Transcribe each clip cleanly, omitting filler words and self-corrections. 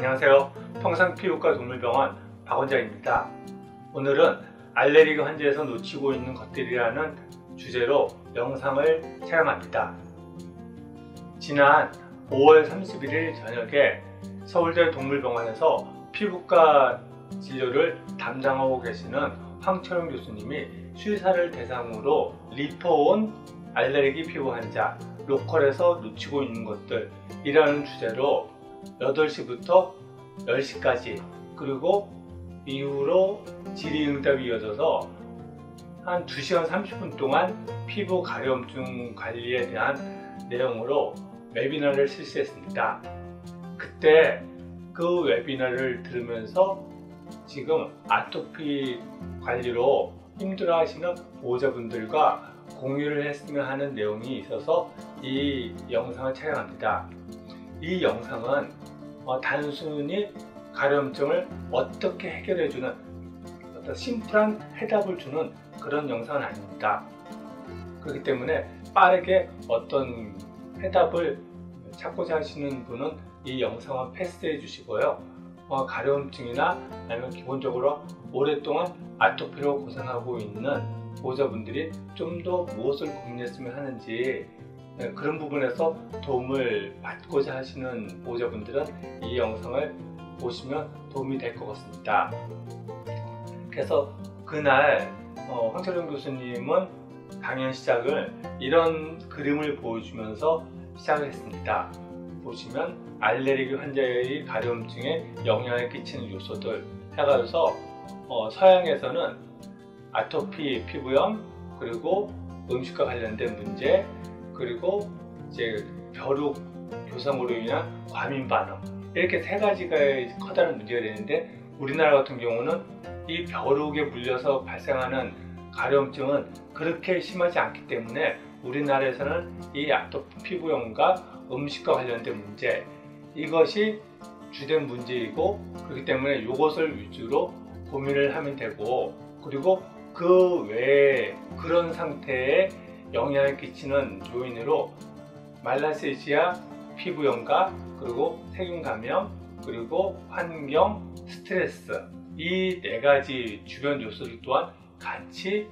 안녕하세요. 평상피부과 동물병원 박원장입니다. 오늘은 알레르기 환자에서 놓치고 있는 것들이라는 주제로 영상을 촬영합니다. 지난 5월 31일 저녁에 서울대 동물병원에서 피부과 진료를 담당하고 계시는 황철용 교수님이 수의사를 대상으로 리퍼온 알레르기 피부 환자 로컬에서 놓치고 있는 것들이라는 주제로 8시부터 10시까지 그리고 이후로 질의응답이 이어져서 한 2시간 30분 동안 피부 가려움증 관리에 대한 내용으로 웨비나를 실시했습니다. 그때 그 웨비나를 들으면서 지금 아토피 관리로 힘들어 하시는 보호자분들과 공유를 했으면 하는 내용이 있어서 이 영상을 촬영합니다. 이 영상은 단순히 가려움증을 어떻게 해결해주는 어떤 심플한 해답을 주는 그런 영상은 아닙니다. 그렇기 때문에 빠르게 어떤 해답을 찾고자 하시는 분은 이 영상은 패스해 주시고요. 가려움증이나 아니면 기본적으로 오랫동안 아토피로 고생하고 있는 보호자분들이 좀 더 무엇을 고민했으면 하는지 그런 부분에서 도움을 받고자 하시는 보호자분들은 이 영상을 보시면 도움이 될 것 같습니다. 그래서 그날 황철용 교수님은 강연 시작을 이런 그림을 보여주면서 시작을 했습니다. 보시면 알레르기 환자의 가려움증에 영향을 끼치는 요소들 해가지고 서양에서는 아토피 피부염, 그리고 음식과 관련된 문제, 그리고 이제 벼룩 교성으로 인한 과민 반응, 이렇게 세 가지가 커다란 문제가 되는데, 우리나라 같은 경우는 이 벼룩에 물려서 발생하는 가려움증은 그렇게 심하지 않기 때문에 우리나라에서는 이 아토피 피부염과 음식과 관련된 문제, 이것이 주된 문제이고, 그렇기 때문에 이것을 위주로 고민을 하면 되고, 그리고 그 외에 그런 상태에 영향을 끼치는 요인으로 말라세시아 피부염과 그리고 세균 감염, 그리고 환경, 스트레스, 이 4가지 주변 요소들 또한 같이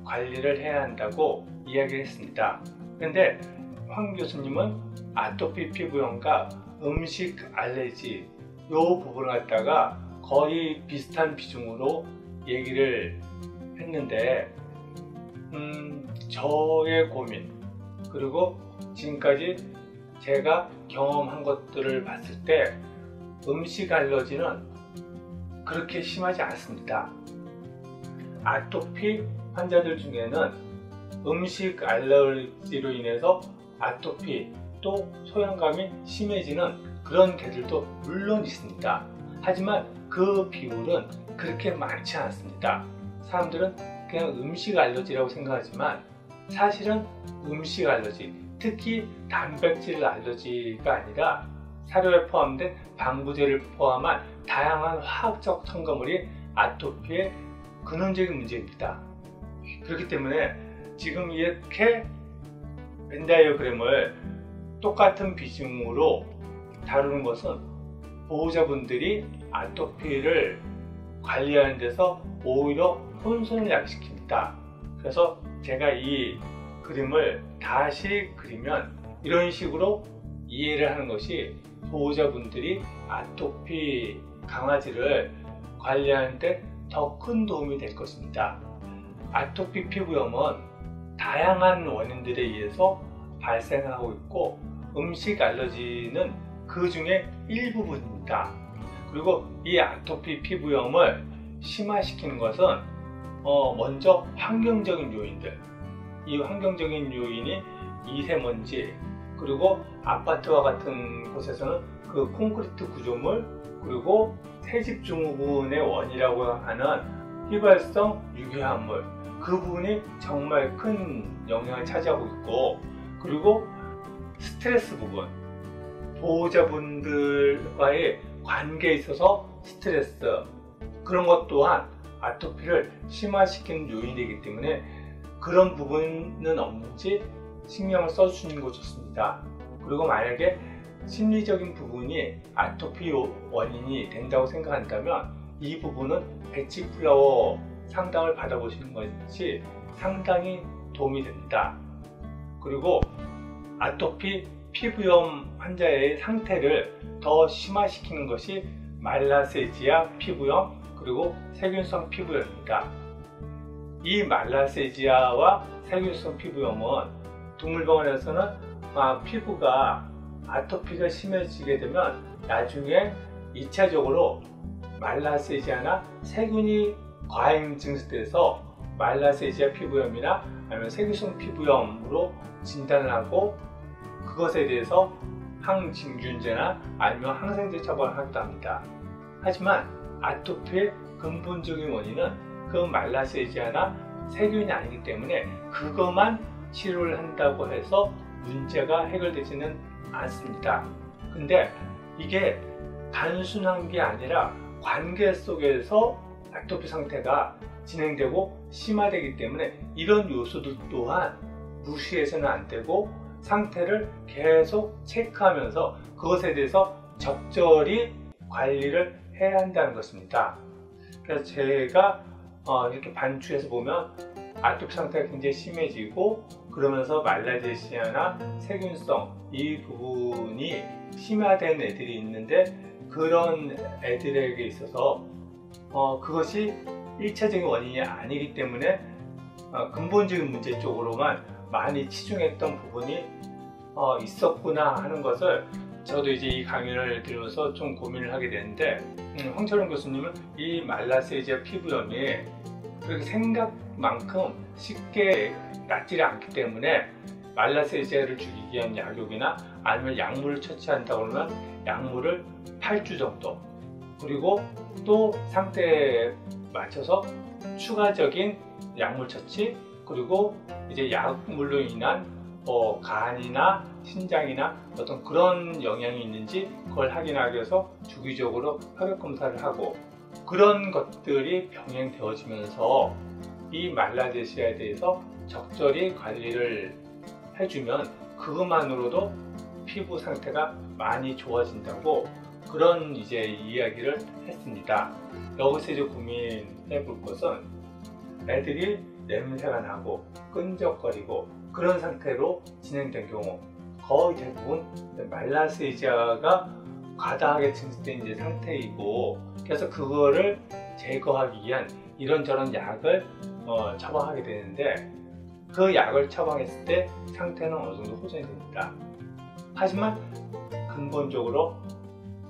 관리를 해야 한다고 이야기를 했습니다. 그런데 황 교수님은 아토피 피부염과 음식 알레르기 이 부분을 갖다가 거의 비슷한 비중으로 얘기를 했는데, 저의 고민, 그리고 지금까지 제가 경험한 것들을 봤을 때 음식 알러지는 그렇게 심하지 않습니다. 아토피 환자들 중에는 음식 알러지로 인해서 아토피 또 소염감이 심해지는 그런 개들도 물론 있습니다. 하지만 그 비율은 그렇게 많지 않습니다. 사람들은 그냥 음식 알러지라고 생각하지만 사실은 음식 알러지, 특히 단백질 알러지가 아니라 사료에 포함된 방부제를 포함한 다양한 화학적 첨가물이 아토피의 근원적인 문제입니다. 그렇기 때문에 지금 이렇게 벤 다이어그램을 똑같은 비중으로 다루는 것은 보호자분들이 아토피를 관리하는 데서 오히려 혼선을 야기시킵니다. 그래서 제가 이 그림을 다시 그리면 이런 식으로 이해를 하는 것이 보호자분들이 아토피 강아지를 관리하는 데 더 큰 도움이 될 것입니다. 아토피 피부염은 다양한 원인들에 의해서 발생하고 있고, 음식 알러지는 그 중에 일부분입니다. 그리고 이 아토피 피부염을 심화시키는 것은 먼저 환경적인 요인들, 이 환경적인 요인이 미세먼지, 그리고 아파트와 같은 곳에서는 그 콘크리트 구조물, 그리고 새집 증후군의 원이라고 하는 휘발성 유해화물, 그 부분이 정말 큰 영향을 차지하고 있고, 그리고 스트레스 부분, 보호자분들과의 관계에 있어서 스트레스, 그런 것 또한 아토피를 심화시키는 요인이기 때문에 그런 부분은 없는지 신경을 써주시는 거 좋습니다. 그리고 만약에 심리적인 부분이 아토피 원인이 된다고 생각한다면 이 부분은 배치플라워 상담을 받아보시는 것이 상당히 도움이 됩니다. 그리고 아토피 피부염 환자의 상태를 더 심화시키는 것이 말라세지아 피부염 그리고 세균성 피부염입니다. 이 말라세지아와 세균성 피부염은 동물병원에서는 피부가 아토피가 심해지게 되면 나중에 2차적으로 말라세지아나 세균이 과잉 증식돼서 말라세지아 피부염이나 아니면 세균성 피부염으로 진단을 하고 그것에 대해서 항진균제나 아니면 항생제 처방을 하기도 합니다. 하지만 아토피의 근본적인 원인은 그 말라세지아나 세균이 아니기 때문에 그것만 치료를 한다고 해서 문제가 해결되지는 않습니다. 근데 이게 단순한 게 아니라 관계 속에서 아토피 상태가 진행되고 심화되기 때문에 이런 요소들 또한 무시해서는 안 되고 상태를 계속 체크하면서 그것에 대해서 적절히 관리를 해야 한다는 것입니다. 그래서 제가 이렇게 반추해서 보면 아토피 상태가 굉장히 심해지고 그러면서 말라세지아나 세균성 이 부분이 심화된 애들이 있는데 그런 애들에게 있어서 그것이 1차적인 원인이 아니기 때문에 근본적인 문제 쪽으로만 많이 치중했던 부분이 있었구나 하는 것을 저도 이제 이 강의를 들으면서 좀 고민을 하게 되는데 황철원 교수님은 이 말라세지아 피부염이 그렇게 생각만큼 쉽게 낫지 않기 때문에 말라세지아를 죽이기 위한 약용이나 아니면 약물을 처치한다고 그러면 약물을 8주 정도 그리고 또 상태에 맞춰서 추가적인 약물 처치 그리고 이제 약물로 인한 간이나 신장이나 어떤 그런 영향이 있는지 그걸 확인하기 위해서 주기적으로 혈액 검사를 하고 그런 것들이 병행되어지면서 이 말라세지아에 대해서 적절히 관리를 해주면 그것만으로도 피부 상태가 많이 좋아진다고 그런 이제 이야기를 했습니다. 여기서 이제 고민해 볼 것은 애들이 냄새가 나고 끈적거리고 그런 상태로 진행된 경우 거의 대부분 말라세지아가 과다하게 증식된 이제 상태이고 그래서 그거를 제거하기 위한 이런저런 약을 처방하게 되는데 그 약을 처방했을 때 상태는 어느 정도 호전이 됩니다. 하지만 근본적으로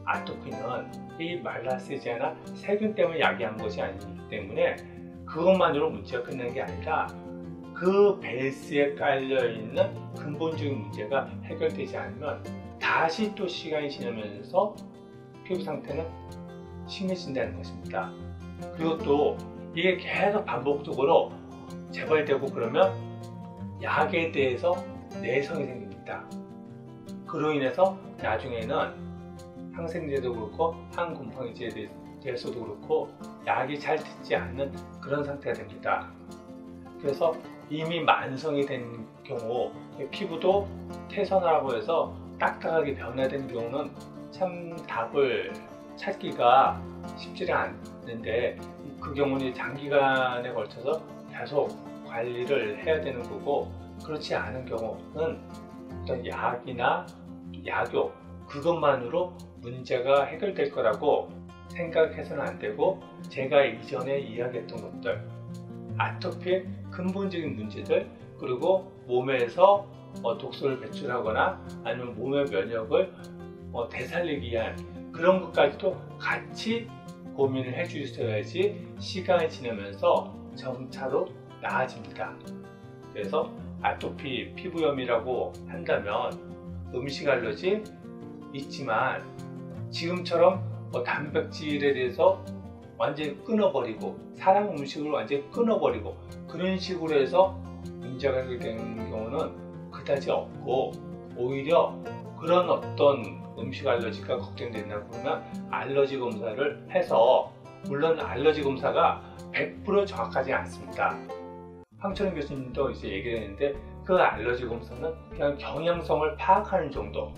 아토피는 이 말라세지아나 세균 때문에 야기한 것이 아니기 때문에 그것만으로 문제가 끝나는 게 아니라 그 베이스에 깔려있는 근본적인 문제가 해결되지 않으면 다시 또 시간이 지나면서 피부 상태는 심해진다는 것입니다. 그리고 또 이게 계속 반복적으로 재발되고 그러면 약에 대해서 내성이 생깁니다. 그로 인해서 나중에는 항생제도 그렇고 항곰팡이제에 대해서도 그렇고 약이 잘 듣지 않는 그런 상태가 됩니다. 그래서 이미 만성이 된 경우 피부도 태선화라고 해서 딱딱하게 변화된 경우는 참 답을 찾기가 쉽지가 않는데 그 경우는 장기간에 걸쳐서 계속 관리를 해야 되는 거고 그렇지 않은 경우는 어떤 약이나 약효 그것만으로 문제가 해결될 거라고 생각해서는 안 되고 제가 이전에 이야기했던 것들 아토피의 근본적인 문제들 그리고 몸에서 독소를 배출하거나 아니면 몸의 면역을 되살리기 위한 그런 것까지도 같이 고민을 해 주셔야지 시간이 지나면서 점차로 나아집니다. 그래서 아토피 피부염이라고 한다면 음식 알러지 있지만 지금처럼 단백질에 대해서 완전히 끊어버리고 사람 음식을 완전히 끊어버리고 그런 식으로 해서 문제가 해결되는 경우는 그다지 없고 오히려 그런 어떤 음식 알러지가 걱정된다고 그러면 알러지 검사를 해서 물론 알러지 검사가 100% 정확하지 않습니다. 황철원 교수님도 이제 얘기를 했는데 그 알러지 검사는 그냥 경향성을 파악하는 정도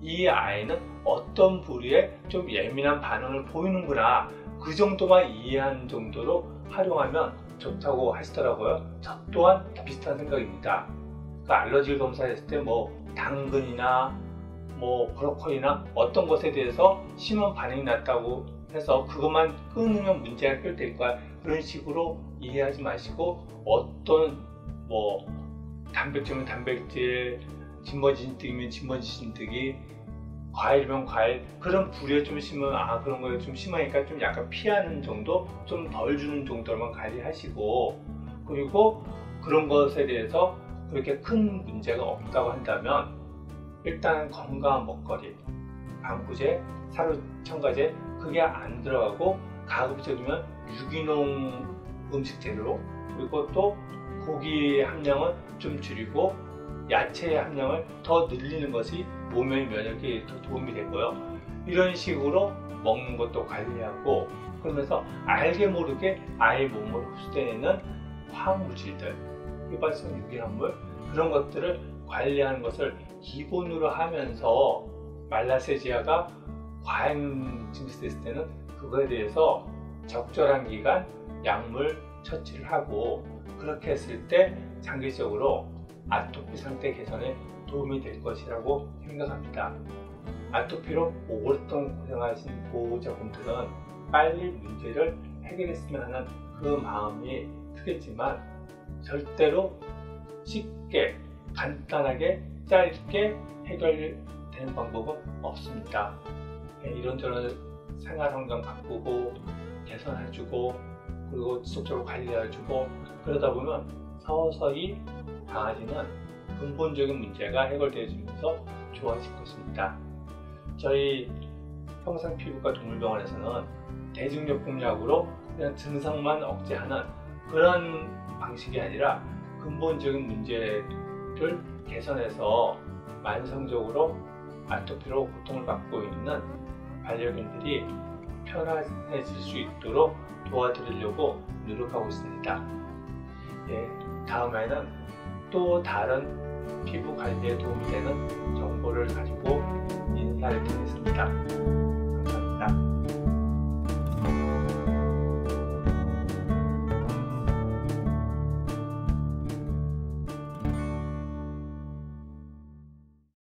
이 아이는 어떤 부위에 좀 예민한 반응을 보이는구나, 그 정도만 이해하는 정도로 활용하면 좋다고 하시더라고요. 저 또한 비슷한 생각입니다. 그러니까 알러지 검사했을 때 뭐 당근이나 뭐 브로콜리나 어떤 것에 대해서 심한 반응이 났다고 해서 그것만 끊으면 문제가 해결될 거야, 그런 식으로 이해하지 마시고, 어떤 뭐 단백질이면 단백질, 진머진뜨기면 진머진뜨기, 과일이면 과일, 그런 부류에 좀 심으면 그런 거에 좀 심하니까 좀 약간 피하는 정도, 좀 덜 주는 정도만 관리하시고, 그리고 그런 것에 대해서 그렇게 큰 문제가 없다고 한다면 일단 건강한 먹거리, 방부제, 사료 첨가제 그게 안 들어가고 가급적이면 유기농 음식 재료, 그리고 또 고기 함량은 좀 줄이고 야채의 함량을 더 늘리는 것이 몸의 면역에 더 도움이 되고요. 이런 식으로 먹는 것도 관리하고, 그러면서 알게 모르게 아이 몸으로 흡수되는 화학물질들, 휘발성 유기농물, 그런 것들을 관리하는 것을 기본으로 하면서 말라세지아가 과잉 증식됐을 때는 그거에 대해서 적절한 기간 약물 처치를 하고, 그렇게 했을 때 장기적으로 아토피 상태 개선에 도움이 될 것이라고 생각합니다. 아토피로 오랫동안 고생하신 보호자분들은 빨리 문제를 해결했으면 하는 그 마음이 크겠지만, 절대로 쉽게 간단하게 짧게 해결되는 방법은 없습니다. 이런저런 생활 환경 바꾸고 개선해주고, 그리고 지속적으로 관리해주고, 그러다 보면 서서히 강아지는 근본적인 문제가 해결되어지면서 좋아질 것입니다. 저희 평상피부과 동물병원에서는 대증요법약으로 그냥 증상만 억제하는 그런 방식이 아니라 근본적인 문제를 개선해서 만성적으로 아토피로 고통을 받고 있는 반려견들이 편안해질 수 있도록 도와드리려고 노력하고 있습니다. 다음에는 또 다른 피부 관리에 도움이 되는 정보를 가지고 인사를 드리겠습니다.